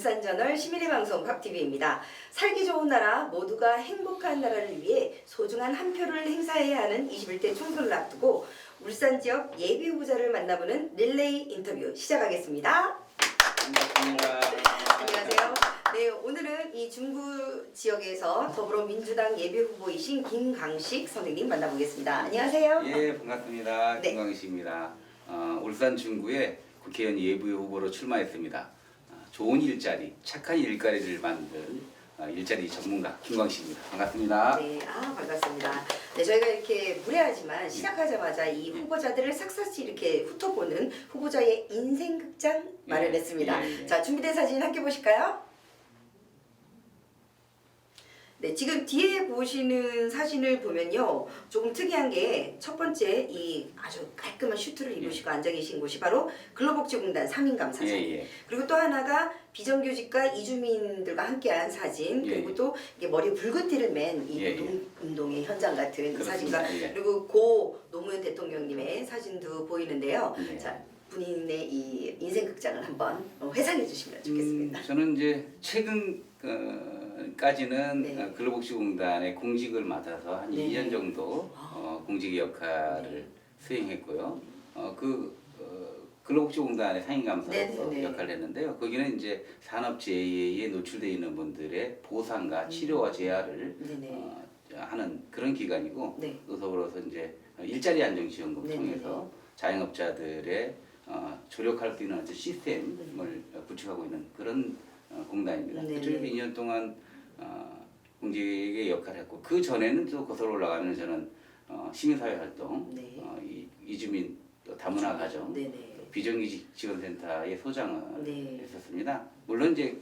울산저널 시민의 방송 곽TV입니다. 살기 좋은 나라, 모두가 행복한 나라를 위해 소중한 한 표를 행사해야 하는 21대 총선을 앞두고 울산 지역 예비 후보자를 만나보는 릴레이 인터뷰 시작하겠습니다. 반갑습니다. 안녕하세요. 네, 오늘은 이 중구 지역에서 더불어민주당 예비 후보이신 김광식 선생님 만나보겠습니다. 안녕하세요. 예, 반갑습니다. 네. 김광식입니다. 울산 중구에 국회의원 예비 후보로 출마했습니다. 좋은 일자리, 착한 일자리를 만든 일자리 전문가 김광식입니다. 반갑습니다. 네, 반갑습니다. 네, 저희가 이렇게 무례하지만 시작하자마자 이 후보자들을 샅샅이 이렇게 훑어보는 후보자의 인생극장 마련했습니다. 자, 준비된 사진 함께 보실까요? 네, 지금 뒤에 보시는 사진을 보면요, 조금 특이한 게 첫 번째 이 아주 깔끔한 슈트를 입으시고 앉아 계신 곳이 바로 근로복지공단 3인감 사진. 그리고 또 하나가 비정규직과 이주민들과 함께한 사진. 그리고 또 이게 머리에 붉은 티를 맨 이 노동운동의 현장 같은 사진과 그리고 고 노무현 대통령님의 사진도 보이는데요. 자, 본인의 이 인생극장을 한번 회상해 주시면 좋겠습니다. 저는 이제 최근까지는 근로복지공단의 공직을 맡아서 한 2년 정도 공직의 역할을 수행했고요. 근로복지공단의 상임감사로서 역할을 했는데요. 거기는 이제 산업재해에 노출되어 있는 분들의 보상과 치료와 재활을 하는 그런 기관이고, 또 더불어서 이제 일자리 안정지원금을 통해서 자영업자들의 조력할 수 있는 시스템을 구축하고 있는 그런 공단입니다. 그쪽에서 2년 동안 공직의 역할을 했고, 그 전에는 또 거슬러 올라가면 저는 시민사회 활동, 이주민 다문화 가정, 비정규직 지원센터의 소장을 했었습니다. 물론 이제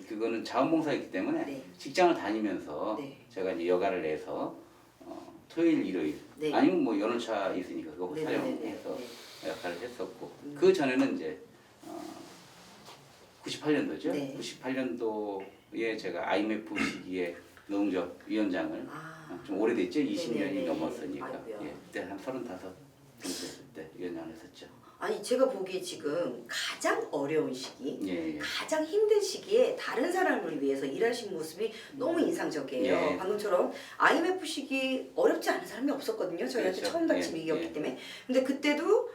그거는 자원봉사였기 때문에 직장을 다니면서 제가 이제 여가를 내서 토요일, 일요일 아니면 뭐 연차 있으니까 그거 촬영해서 역할을 했었고, 그 전에는 이제 98년도죠. 98년도에 제가 IMF 시기에 노동조합위원장을 좀 오래됐죠. 20년이 넘었으니까. 그때 한 35 됐을 때 위원장을 했었죠. 아니, 제가 보기에 지금 가장 어려운 시기, 가장 힘든 시기에 다른 사람을 위해서 일하신 모습이 너무 인상적이에요. 방금처럼 IMF 시기 어렵지 않은 사람이 없었거든요. 저희한테 처음 닥친 위기였기 때문에. 근데 그때도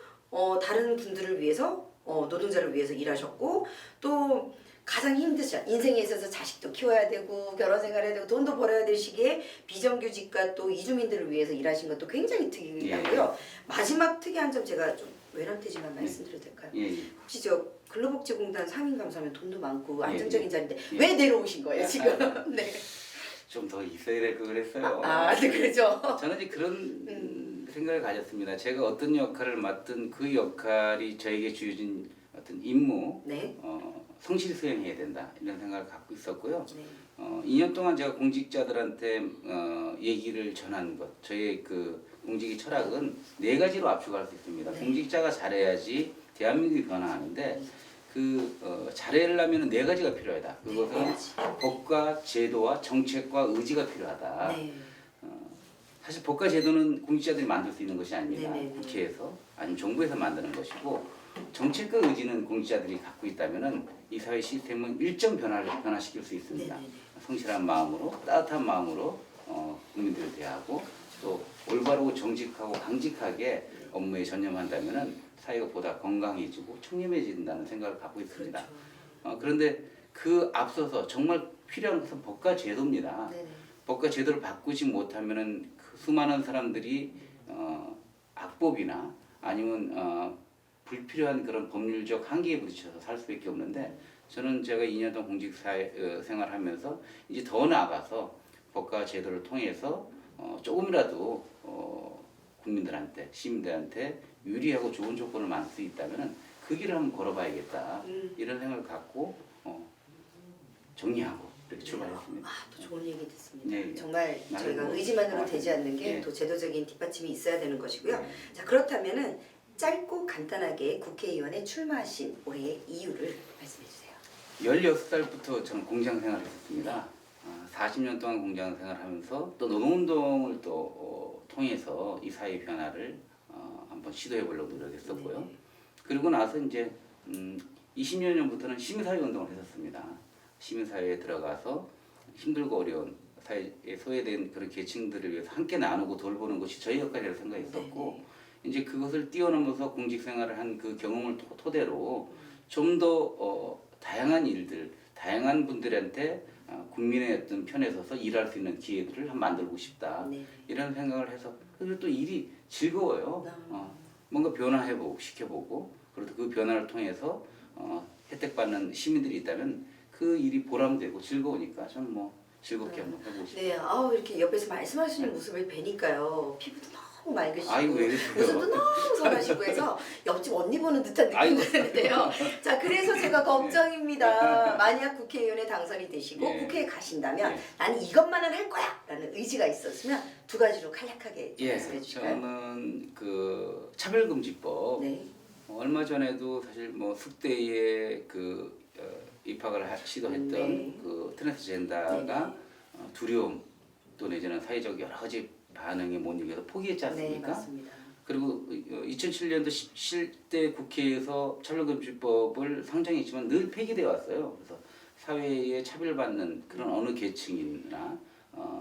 다른 분들을 위해서 노동자를 위해서 일하셨고, 또 가장 힘드죠. 인생에 있어서 자식도 키워야 되고 결혼 생활해야 되고 돈도 벌어야 될 시기에 비정규직과 또 이주민들을 위해서 일하신 것도 굉장히 특이하고요. 마지막 특이한 점 제가 좀 외람되지만 말씀드려도 될까요? 혹시 저 근로복지공단 상임감사면 돈도 많고 안정적인 자리인데 왜 내려오신 거예요 지금? 좀 더 있어야 될 걸 그랬어요. 네, 그렇죠. 저는 이제 그런 생각을 가졌습니다. 제가 어떤 역할을 맡든 그 역할이 저에게 주어진 어떤 임무, 성실 수행해야 된다 이런 생각을 갖고 있었고요. 2년 동안 제가 공직자들한테 얘기를 전한 것, 저의 그 공직의 철학은 4가지로 압축할 수 있습니다. 공직자가 잘해야지 대한민국이 변화하는데 잘하려면 4가지가 필요하다. 그것은 법과 제도와 정책과 의지가 필요하다. 사실 법과 제도는 공직자들이 만들 수 있는 것이 아닙니다. 국회에서 아니면 정부에서 만드는 것이고, 정책과 의지는 공직자들이 갖고 있다면 이 사회 시스템은 일정 변화시킬 수 있습니다. 성실한 마음으로, 따뜻한 마음으로 국민들을 대하고, 또 올바르고 정직하고 강직하게 업무에 전념한다면 사회가 보다 건강해지고 청렴해진다는 생각을 갖고 있습니다. 그런데 그 앞서서 정말 필요한 것은 법과 제도입니다. 법과 제도를 바꾸지 못하면 그 수많은 사람들이 악법이나 아니면 불필요한 그런 법률적 한계에 부딪혀서 살 수밖에 없는데, 저는 제가 2년 동안 공직 생활하면서 이제 더 나아가서 법과 제도를 통해서 조금이라도 국민들한테, 시민들한테 유리하고 좋은 조건을 만들 수 있다면 그 길을 한번 걸어봐야겠다 이런 생각을 갖고 정리하고 이렇게 출발했습니다. 또 좋은 얘기 듣습니다. 정말 저희가 의지만으로 되지 않는 게 또 제도적인 뒷받침이 있어야 되는 것이고요. 자, 그렇다면은 짧고 간단하게 국회의원에 출마하신 올해의 이유를 말씀해 주세요. 16살부터 저는 공장 생활을 했습니다. 40년 동안 공장 생활을 하면서 또 노동운동을 또 통해서 이 사회 변화를 한번 시도해 보려고 노력했었고요. 그리고 나서 이제 20년 전부터는 시민사회 운동을 했었습니다. 시민사회에 들어가서 힘들고 어려운 사회에 소외된 그런 계층들을 위해서 함께 나누고 돌보는 것이 저희 역할이라고 생각했었고 이제 그것을 뛰어넘어서 공직생활을 한 그 경험을 토대로 좀 더 다양한 일들, 다양한 분들한테 국민의 어떤 편에 서서 일할 수 있는 기회들을 만들고 싶다. 이런 생각을 해서 그리고 또 일이 즐거워요. 뭔가 변화해보고 시켜보고 그리고 그 변화를 통해서 혜택받는 시민들이 있다면 그 일이 보람되고 즐거우니까 저는 뭐 즐겁게 한번 해보고 싶어요. 네, 아우 이렇게 옆에서 말씀하시는 모습을 뵈니까요. 피부도 너무 맑으시고 아이고, 왜 그러세요? 모습도 너무 선하시고 해서 옆집 언니 보는 듯한 느낌이 드는데요. 자, 그래서 제가 걱정입니다. 만약 국회의원에 당선이 되시고 국회에 가신다면 나는 이것만은 할 거야 라는 의지가 있었으면 두 가지로 간략하게 말씀해 주실까요? 저는 그 차별금지법 얼마 전에도 사실 뭐 숙대에 그 입학을 시도했던 그 트랜스젠더가 두려움 또 내지는 사회적 여러 가지 반응에 못 이겨서 포기했지 않습니까? 맞습니다. 그리고 2007년도 17대 국회에서 차별금지법을 상정했지만 늘 폐기되어 왔어요. 그래서 사회에 차별받는 그런 어느 계층이나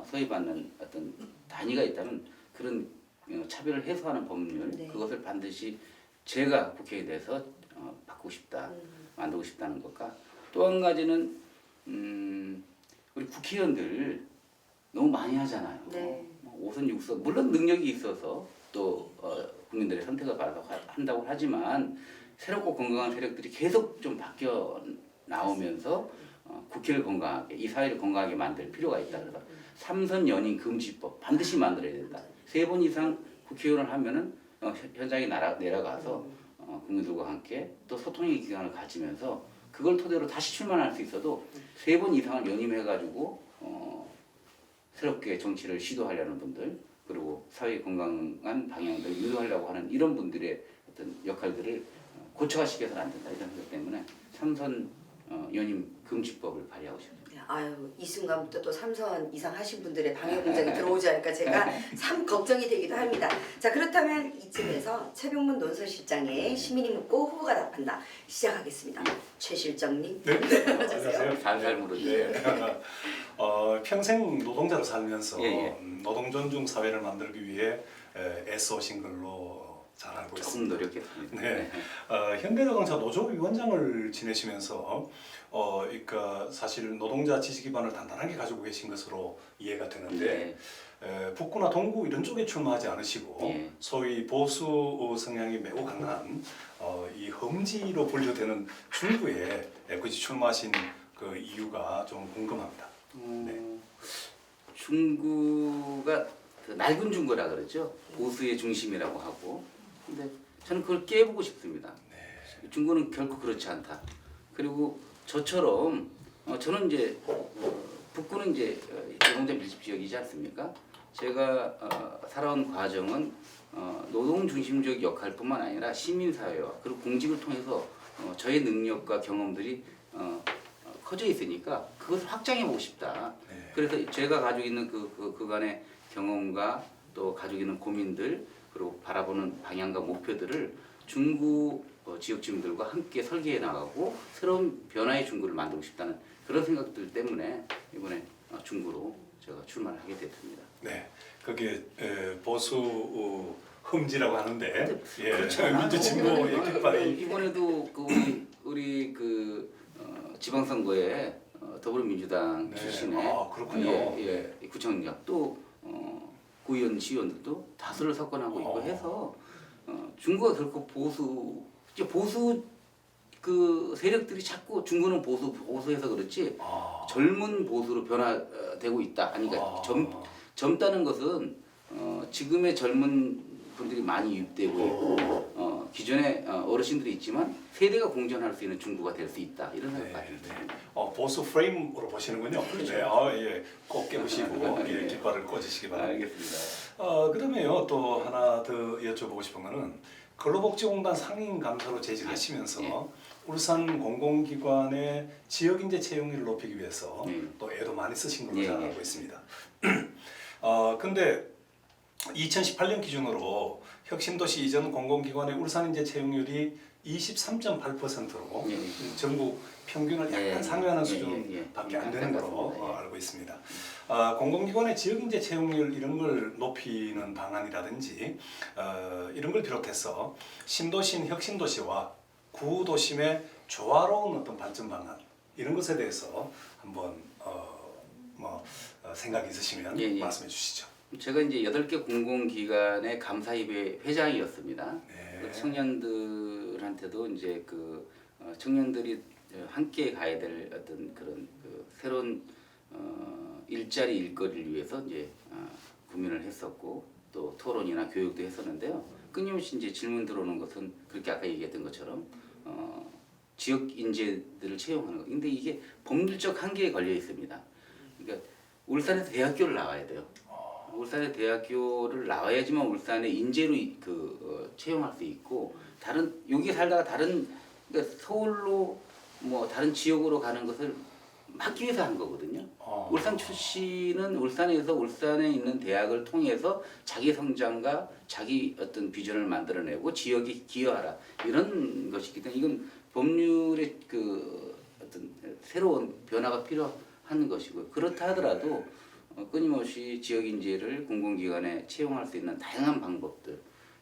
소외받는 어떤 단위가 있다면 그런 차별을 해소하는 법률 그것을 반드시 제가 국회에 대해서 바꾸고 싶다, 만들고 싶다는 것과 또 한 가지는 우리 국회의원들 너무 많이 하잖아요. 5선 6선 물론 능력이 있어서 또 국민들의 선택을 받아서 한다고 하지만 새롭고 건강한 세력들이 계속 좀 바뀌어 나오면서 국회를 건강하게 이 사회를 건강하게 만들 필요가 있다. 그래서 3선 연임 금지법 반드시 만들어야 된다. 3번 이상 국회의원을 하면은 현장에 내려가서 국민들과 함께 또 소통의 기간을 가지면서 그걸 토대로 다시 출마할 수 있어도 3번 이상을 연임해가지고 새롭게 정치를 시도하려는 분들 그리고 사회 건강한 방향을 유도하려고 하는 이런 분들의 어떤 역할들을 고쳐가시게 해서는 안 된다 이런 생각 때문에 3선 연임 금지법을 발의하고 싶습니다. 아유, 이 순간부터 또 3선 이상 하신 분들의 방해 분쟁이 들어오지 않을까 제가 참 걱정이 되기도 합니다. 자, 그렇다면 이쯤에서 최병문 논설실장의 시민이 묻고 후보가 답한다 시작하겠습니다. 최 실장님. 네, 안녕하세요. 살살 물어주세요. 평생 노동자로 살면서 노동 존중 사회를 만들기 위해 애써오신 걸로 잘 알고 조금 있습니다. 노력했습니다. 네, 현대자동차 노조위원장을 지내시면서 그러니까 사실 노동자 지지 기반을 단단하게 가지고 계신 것으로 이해가 되는데 북구나 동구 이런 쪽에 출마하지 않으시고 소위 보수 성향이 매우 강한 이 험지로 분류되는 중구에 굳이 출마하신 그 이유가 좀 궁금합니다. 중구가 그 낡은 중구라 그러죠. 보수의 중심이라고 하고. 근데 저는 그걸 깨보고 싶습니다. 중구는 결코 그렇지 않다. 그리고 저처럼 저는 이제 북구는 이제 노동자 밀집 지역이지 않습니까? 제가 살아온 과정은 노동 중심적 역할뿐만 아니라 시민사회와 그리고 공직을 통해서 저의 능력과 경험들이 커져 있으니까 그것을 확장해 보고 싶다. 그래서 제가 가지고 있는 그간의 경험과 또 가지고 있는 고민들 그리고 바라보는 방향과 목표들을 중구 지역 주민들과 함께 설계해 나가고 새로운 변화의 중구를 만들고 싶다는 그런 생각들 때문에 이번에 중구로 제가 출마를 하게 됐습니다. 네, 그게 보수 험지라고 하는데 그렇죠. 민주진보의 깃발이 이번에도 우리 그 지방선거에 더불어민주당 출신의 그렇군요. 구청장 또 구의원 시의원들도 다수를 석권하고 있고 해서 중구가 결코 보수 그 세력들이 자꾸 중구는 보수해서 그렇지 젊은 보수로 변화되고 있다. 아니 그러니까 젊다는 것은 지금의 젊은 분들이 많이 유입되고 있고 기존의 어르신들이 있지만 세대가 공존할 수 있는 중구가 될 수 있다 이런 생각까지 듭니다. 보수 프레임으로 보시는군요. 그렇죠. 꼭 깨보시고 깃발을 꽂으시기 바랍니다. 알겠습니다. 그러면요 또 하나 더 여쭤보고 싶은 거는 근로복지공단 상임감사로 재직하시면서 울산 공공기관의 지역인재 채용률을 높이기 위해서 또 애도 많이 쓰신 걸로 잘 알고 있습니다. 근데 2018년 기준으로 혁신도시 이전 공공기관의 울산인재 채용률이 23.8%로 전국 평균을 약간 상회하는 수준밖에 안 되는 걸로 알고 있습니다. 공공기관의 지역인재 채용률 이런 걸 높이는 방안이라든지 이런 걸 비롯해서 신도심, 혁신도시와 구도심의 조화로운 어떤 발전 방안 이런 것에 대해서 한번 생각이 있으시면 말씀해 주시죠. 제가 이제 8개 공공기관의 감사협의 회장이었습니다. 그 청년들한테도 이제 청년들이 함께 가야 될 어떤 그런 새로운 일자리 일거리를 위해서 이제 고민을 했었고 또 토론이나 교육도 했었는데요. 끊임없이 이제 질문 들어오는 것은 그렇게 아까 얘기했던 것처럼 지역 인재들을 채용하는 거. 근데 이게 법률적 한계에 걸려 있습니다. 그러니까 울산에서 대학교를 나와야 돼요. 울산의 대학교를 나와야지만 울산의 인재로 채용할 수 있고 여기 살다가 그러니까 서울로 다른 지역으로 가는 것을 막기 위해서 한 거거든요. 울산 출신은 울산에서 울산에 있는 대학을 통해서 자기 성장과 자기 어떤 비전을 만들어내고 지역에 기여하라 이런 것이기 때문에 이건 법률의 어떤 새로운 변화가 필요한 것이고요. 그렇다 하더라도 끊임없이 지역 인재를 공공기관에 채용할 수 있는 다양한 방법들.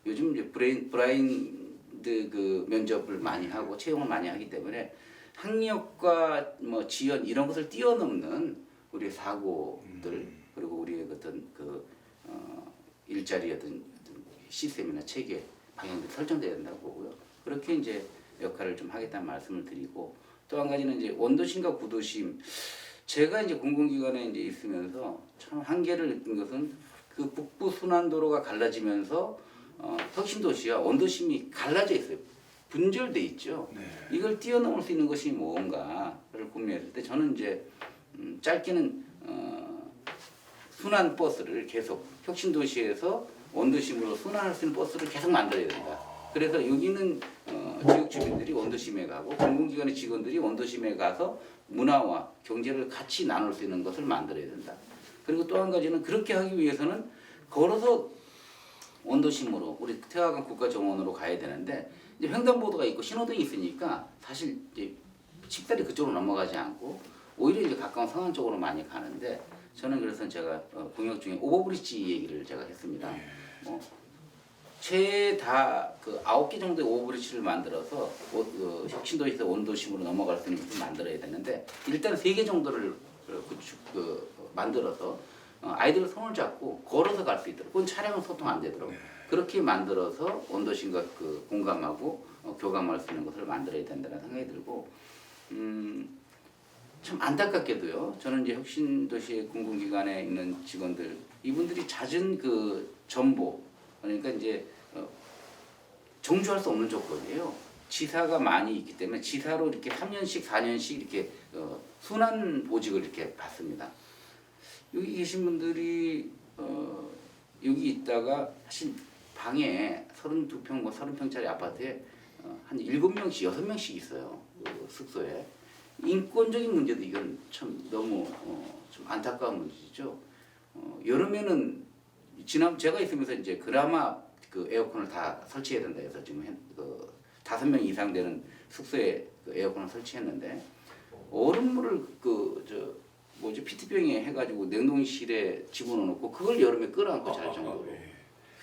요즘 이제 브라인드 면접을 많이 하고 채용을 많이 하기 때문에 학력과 지연 이런 것을 뛰어넘는 우리의 사고들 그리고 우리의 어떤 일자리 어떤 시스템이나 체계 방향들이 설정돼야 된다고 보고요. 그렇게 이제 역할을 좀 하겠다는 말씀을 드리고 또 한 가지는 이제 원도심과 구도심. 제가 이제 공공기관에 이제 있으면서 참 한계를 느낀 것은 북부 순환도로가 갈라지면서 혁신도시와 원도심이 갈라져 있어요. 분절돼 있죠. 이걸 뛰어넘을 수 있는 것이 뭔가를 고민했을 때 저는 이제 짧게는 순환 버스를 계속 혁신도시에서 원도심으로 순환할 수 있는 버스를 계속 만들어야 된다. 그래서 여기는 지역 주민들이 원도심에 가고 공공기관의 직원들이 원도심에 가서 문화와 경제를 같이 나눌 수 있는 것을 만들어야 된다. 그리고 또 한 가지는 그렇게 하기 위해서는 걸어서 원도심으로 우리 태화강 국가정원으로 가야 되는데 이제 횡단보도가 있고 신호등이 있으니까 사실 이제 쉽사리 그쪽으로 넘어가지 않고 오히려 이제 가까운 성안 쪽으로 많이 가는데 저는 그래서 제가 공약 중에 오버브리지 얘기를 제가 했습니다. 최다 9개 정도의 오버브리지를 만들어서 혁신도시에서 원도심으로 넘어갈 수 있는 것을 만들어야 되는데 일단 3개 정도를 만들어서 아이들 손을 잡고 걸어서 갈 수 있도록 그건 차량은 소통 안 되도록 그렇게 만들어서 원도심과 공감하고 교감할 수 있는 것을 만들어야 된다는 생각이 들고 참 안타깝게도요. 저는 이제 혁신도시 공공기관에 있는 직원들 이분들이 잦은 전보 그러니까 이제 정주할 수 없는 조건이에요. 지사가 많이 있기 때문에 지사로 이렇게 3년씩 4년씩 이렇게 순환 보직을 이렇게 받습니다. 여기 계신 분들이 여기 있다가 사실 방에 32평 30평짜리 아파트에 한 7명씩 6명씩 있어요. 숙소에. 인권적인 문제도 이건 참 너무 좀 안타까운 문제죠. 여름에는 제가 있으면서 이제 그나마 에어컨을 다 설치해야 된다 해서 지금 5명 이상 되는 숙소에 에어컨을 설치했는데 얼음물을 피트병에 해가지고 냉동실에 집어넣고 그걸 여름에 끌어안고 잘 정도로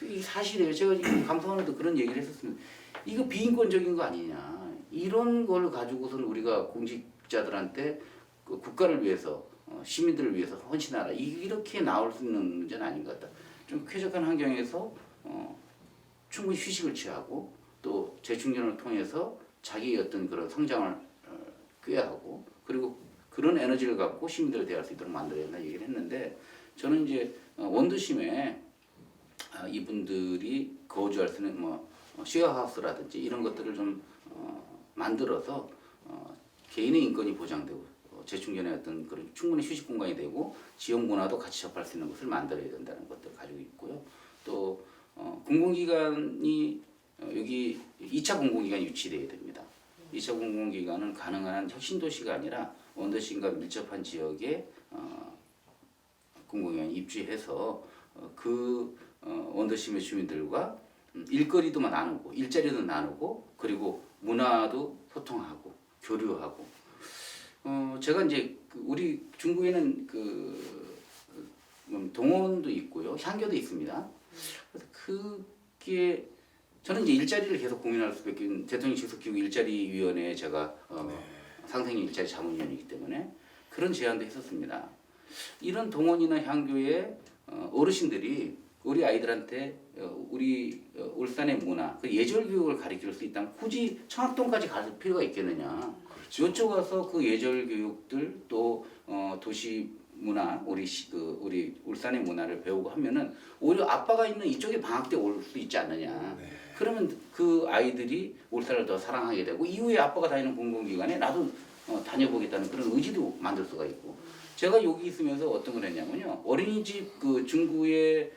이 사실이에요. 제가 지금 감사원에도 그런 얘기를 했었습니다. 이거 비인권적인 거 아니냐. 이런 걸 가지고선 우리가 공직자들한테 국가를 위해서 시민들을 위해서 헌신하라. 이렇게 나올 수 있는 문제는 아닌 것 같다. 좀 쾌적한 환경에서 충분히 휴식을 취하고 또 재충전을 통해서 자기의 어떤 그런 성장을 꾀하고 그리고 그런 에너지를 갖고 시민들을 대할 수 있도록 만들어야 된다 얘기를 했는데 저는 이제 원도심에 이분들이 거주할 수 있는 쉐어하우스라든지 이런 것들을 좀 만들어서 개인의 인권이 보장되고 재충전의 어떤 그런 충분히 휴식 공간이 되고 지역 문화도 같이 접할 수 있는 것을 만들어야 된다는 것들을 가지고 있고요. 또 공공기관이 여기 2차 공공기관이 유치되어야 됩니다. 2차 공공기관은 가능한 한 혁신도시가 아니라 원도심과 밀접한 지역에 공공기관이 입주해서 원도심의 주민들과 일거리도 나누고 일자리도 나누고 그리고 문화도 소통하고 교류하고 제가 이제 우리 중국에는 동원도 있고요 향교도 있습니다. 그래서 그게 저는 이제 일자리를 계속 고민할 수밖에 대통령 직속기구 일자리위원회에 제가 상생 일자리 자문위원이기 때문에 그런 제안도 했었습니다. 이런 동원이나 향교의 어르신들이 우리 아이들한테 우리 울산의 문화, 그 예절 교육을 가르칠 수 있다면 굳이 청학동까지 갈 필요가 있겠느냐. 그렇죠. 이쪽 가서 그 예절 교육들 또 도시 문화, 우리 울산의 문화를 배우고 하면은 오히려 아빠가 있는 이쪽에 방학 때 올 수 있지 않느냐. 네. 그러면 그 아이들이 울산을 더 사랑하게 되고 이후에 아빠가 다니는 공공기관에 나도 다녀보겠다는 그런 의지도 만들 수가 있고. 제가 여기 있으면서 어떤 걸 했냐면요. 어린이집 중구의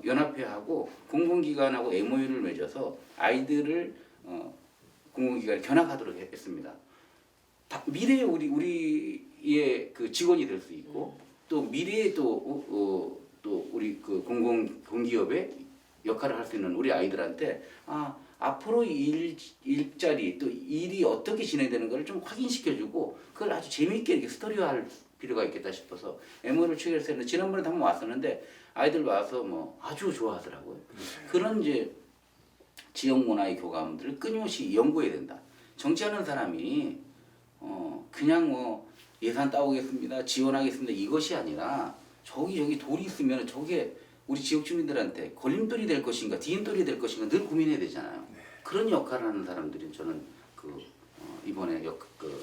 연합회하고 공공기관하고 MOU를 맺어서 아이들을 공공기관에 견학하도록 했습니다. 미래의 우리의 그 직원이 될 수 있고 또 미래에 또 우리 그 공기업의 역할을 할 수 있는 우리 아이들한테 앞으로 일자리 또 일이 어떻게 진행되는 걸 좀 확인시켜주고 그걸 아주 재미있게 이렇게 스토리화할 필요가 있겠다 싶어서 MO를 체결했는데 지난번에 한번 왔었는데 아이들 와서 뭐 아주 좋아하더라고요. 그런 이제 지역 문화의 교감들을 끊임없이 연구해야 된다. 정치하는 사람이 그냥 뭐 예산 따오겠습니다, 지원하겠습니다 이것이 아니라 저기 돌이 있으면 저게 우리 지역 주민들한테 걸림돌이 될 것인가 디딤돌이 될 것인가 늘 고민해야 되잖아요. 네. 그런 역할을 하는 사람들이 저는 이번에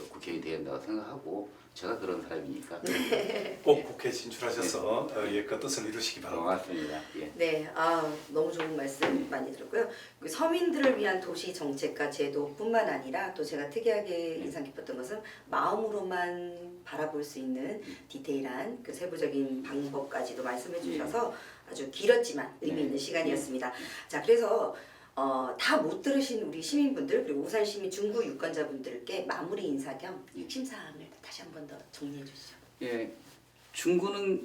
국회의원이 돼야 된다고 생각하고 제가 그런 사람이니까 꼭 국회에 진출하셔서 그 뜻을 이루시기 바랍니다. 고맙습니다. 예. 네, 너무 좋은 말씀 많이 들었고요. 서민들을 위한 도시 정책과 제도뿐만 아니라 또 제가 특이하게 인상 깊었던 것은 마음으로만 바라볼 수 있는 디테일한 그 세부적인 방법까지도 말씀해 주셔서 아주 길었지만 의미 있는 시간이었습니다. 자, 그래서 다 못 들으신 우리 시민분들 그리고 우산시민 중구 유권자분들께 마무리 인사 겸 핵심사항을 다시 한 번 더 정리해 주시죠. 예, 중구는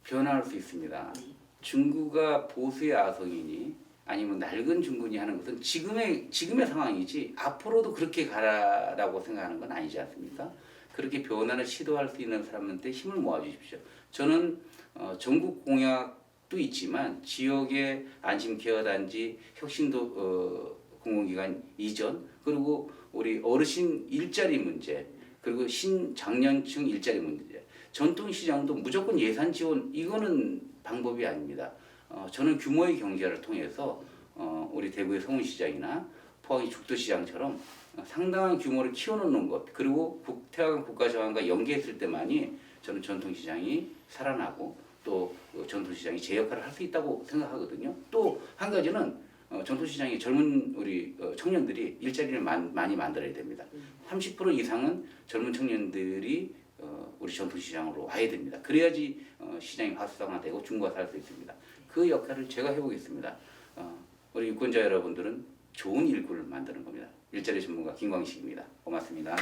변화할 수 있습니다. 중구가 보수의 아성이니 아니면 낡은 중구니 하는 것은 지금의 상황이지 앞으로도 그렇게 가라라고 생각하는 건 아니지 않습니까? 그렇게 변화를 시도할 수 있는 사람한테 힘을 모아주십시오. 저는 전국 공약도 있지만 지역의 안심 케어단지, 혁신도 공공기관 이전, 그리고 우리 어르신 일자리 문제, 그리고 신장년층 일자리 문제, 전통시장도 무조건 예산 지원 이거는 방법이 아닙니다. 저는 규모의 경제를 통해서 우리 대구의 서문시장이나 포항의 죽도시장처럼 상당한 규모를 키워놓는 것, 그리고 태화강 국가정원과 연계했을 때만이 저는 전통시장이 살아나고 또 전통시장이 제 역할을 할 수 있다고 생각하거든요. 또 한 가지는 전통시장의 젊은 우리 청년들이 일자리를 많이 만들어야 됩니다. 30% 이상은 젊은 청년들이 우리 전통시장으로 와야 됩니다. 그래야지 시장이 활성화되고 중구가 살 수 있습니다. 그 역할을 제가 해보겠습니다. 우리 유권자 여러분들은 좋은 일꾼을 만드는 겁니다. 일자리 전문가 김광식입니다. 고맙습니다.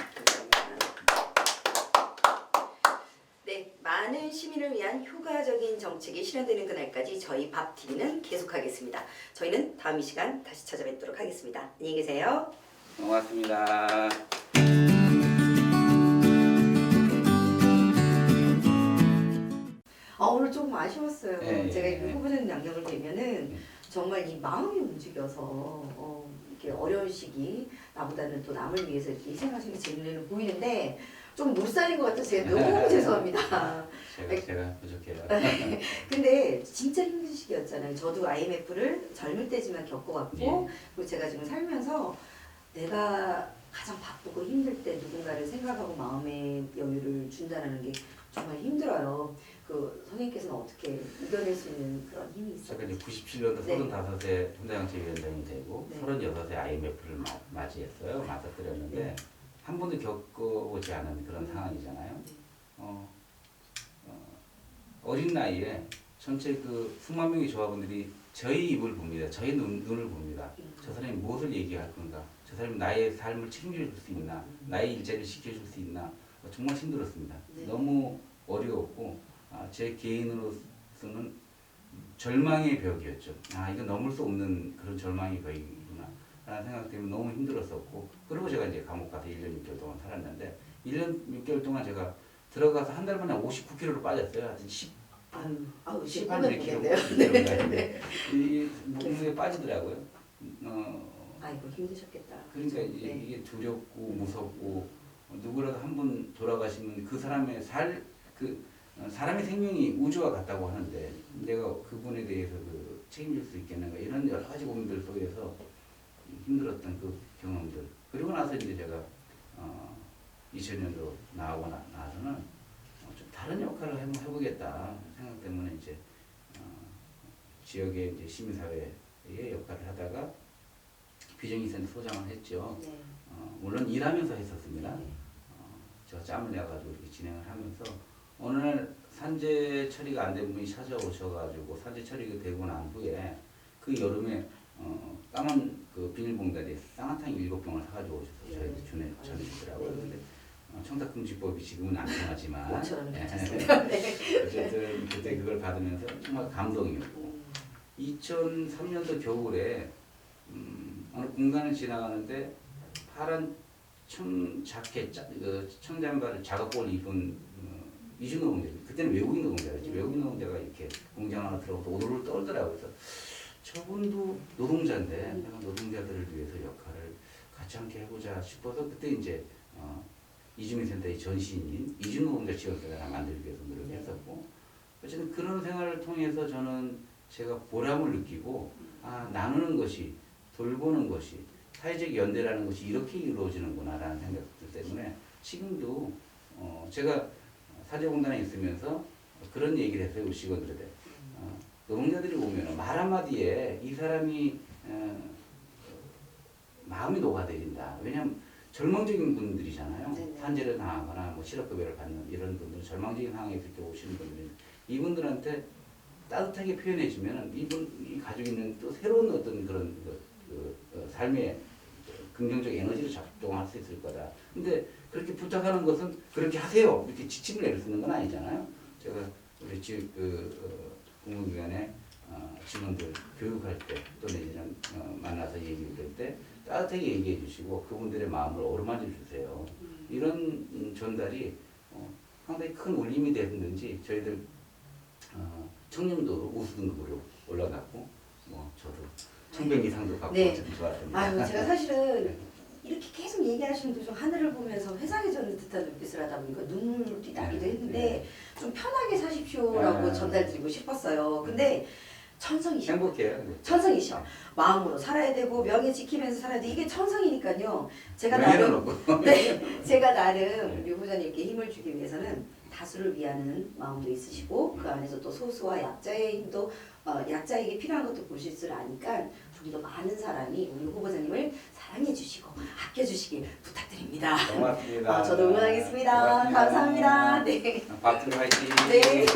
네, 많은 시민을 위한 효과적인 정책이 실현되는 그날까지 저희 밥TV는 계속하겠습니다. 저희는 다음 이 시간 다시 찾아뵙도록 하겠습니다. 안녕히 계세요. 고맙습니다. 오늘 조금 아쉬웠어요. 네, 제가 이 후보자님 양력을 뵈면은 정말 이 마음이 움직여서 이렇게 어려운 시기 나보다는 또 남을 위해서 이렇게 희생하시는 게 제 눈에는 보이는데 좀 못 살린 것 같아서 제가 너무 죄송합니다. 제가 부족해요. 근데 진짜 힘든 시기였잖아요. 저도 IMF를 젊을 때지만 겪어왔고 그리고 제가 지금 살면서 내가 가장 바쁘고 힘들 때 누군가를 생각하고 마음의 여유를 준다는 게 정말 힘들어요. 그 선생님께서는 어떻게 이겨낼 수 있는 그런 힘이 있어요? 제가 이제 97년도 35세 현대정책위원장이 되고 36세 IMF를 맞이했어요. 맞아들였는데 한 번도 겪어보지 않은 그런 상황이잖아요. 어린 나이에 전체 그 수만 명의 조합원들이 저희 입을 봅니다. 저희 눈을 봅니다. 저 사람이 무엇을 얘기할 건가? 저 사람이 나의 삶을 책임질 수 있나? 나의 일자리를 지켜줄 수 있나? 정말 힘들었습니다. 너무 어려웠고 제 개인으로서는 절망의 벽이었죠. 아 이거 넘을 수 없는 그런 절망의 벽이구나 라는 생각 때문에 너무 힘들었었고 그리고 제가 이제 감옥 가서 1년 6개월 동안 살았는데 1년 6개월 동안 제가 들어가서 한 달 만에 59kg로 빠졌어요. 하여튼 18kg 네. 이 몸무게 빠지더라고요. 아이고 힘드셨겠다. 그러니까 네. 이게 두렵고 무섭고 누구라도 한 분 돌아가시면 그 사람의 사람의 생명이 우주와 같다고 하는데 내가 그분에 대해서 책임질 수 있겠는가 이런 여러 가지 고민들 속에서 힘들었던 그 경험들 그리고 나서 이제 제가 2000년도 나오고 나서는 좀 다른 역할을 한번 해보겠다 생각 때문에 이제 지역의 이제 시민사회의 역할을 하다가 비정의센터 소장을 했죠. 네. 물론 일하면서 했었습니다. 네. 제가 짬을 내가지고 이렇게 진행을 하면서 어느 날 산재 처리가 안 된 분이 찾아오셔가지고 산재 처리가 되고 난 후에 그 여름에 까만 그 비닐봉다리에 쌍화탕 7병을 사가지고 오셔서 저희한테 전해주더라고요. 근데 청탁금지법이 지금은 안 통하지만 예. 어쨌든 그때 그걸 받으면서 정말 감동이었고 2003년도 겨울에 어느 공간을 지나가는데 파란 청잠바를 자각복을 입은 이준 노동자 그때는 외국인 노동자였지 외국인 노동자가 이렇게 공장 하나 들어가서 오돌을 떨더라고요. 그래서 저분도 노동자인데 내가 노동자들을 위해서 역할을 같이 함께 해보자 싶어서 그때 이제 이주민센터의 전신인 이준 노동자 지원센터를 만들기 위해서 노력했었고 어쨌든 그런 생활을 통해서 저는 제가 보람을 느끼고 나누는 것이 돌보는 것이 사회적 연대라는 것이 이렇게 이루어지는구나라는 생각들 때문에 지금도 제가 사제공단에 있으면서 그런 얘기를 했어요. 우리 직원들한테. 노동자들이 오면 말 한마디에 이 사람이 마음이 녹아내린다. 왜냐하면 절망적인 분들이잖아요. 네네. 산재를 당하거나 뭐 실업급여를 받는 이런 분들 절망적인 상황에 이렇게 오시는 분들 이분들한테 따뜻하게 표현해주면 이분이 가지고 있는 또 새로운 어떤 그런 삶의 긍정적 에너지를 작동할 수 있을 거다. 근데 그렇게 부탁하는 것은 그렇게 하세요. 이렇게 지침을 내릴 수 있는 건 아니잖아요. 제가 우리 공공기관의 직원들 교육할 때 또는 이런 만나서 얘기를 할 때 따뜻하게 얘기해 주시고 그분들의 마음을 어루만져 주세요. 이런 전달이 상당히 큰 울림이 됐는지 저희들 청년도 우수등급으로 올라갔고 뭐 저도 1000명 이상도 갖고 네. 참 좋았습니다. 아유 제가 사실은 이렇게 계속 얘기하시는 도중 하늘을 보면서 회상해졌는 듯한 눈빛을 하다 보니까 눈물이 나기도 했는데 좀 편하게 사십시오라고 전달드리고 싶었어요. 근데 천성이셔. 행복해요. 천성이셔. 마음으로 살아야 되고 명예 지키면서 살아야 돼. 이게 천성이니까요. 제가 나름 류 부장님께 힘을 주기 위해서는 다수를 위하는 마음도 있으시고 그 안에서 또 소수와 약자의 힘도 약자에게 필요한 것도 보실 줄 아니까 좀 더 많은 사람이 우리 후보자님을 사랑해 주시고 아껴 주시길 부탁드립니다. 고맙습니다. 저도 응원하겠습니다. 고맙습니다. 감사합니다. 네. 박수 화이팅. 네.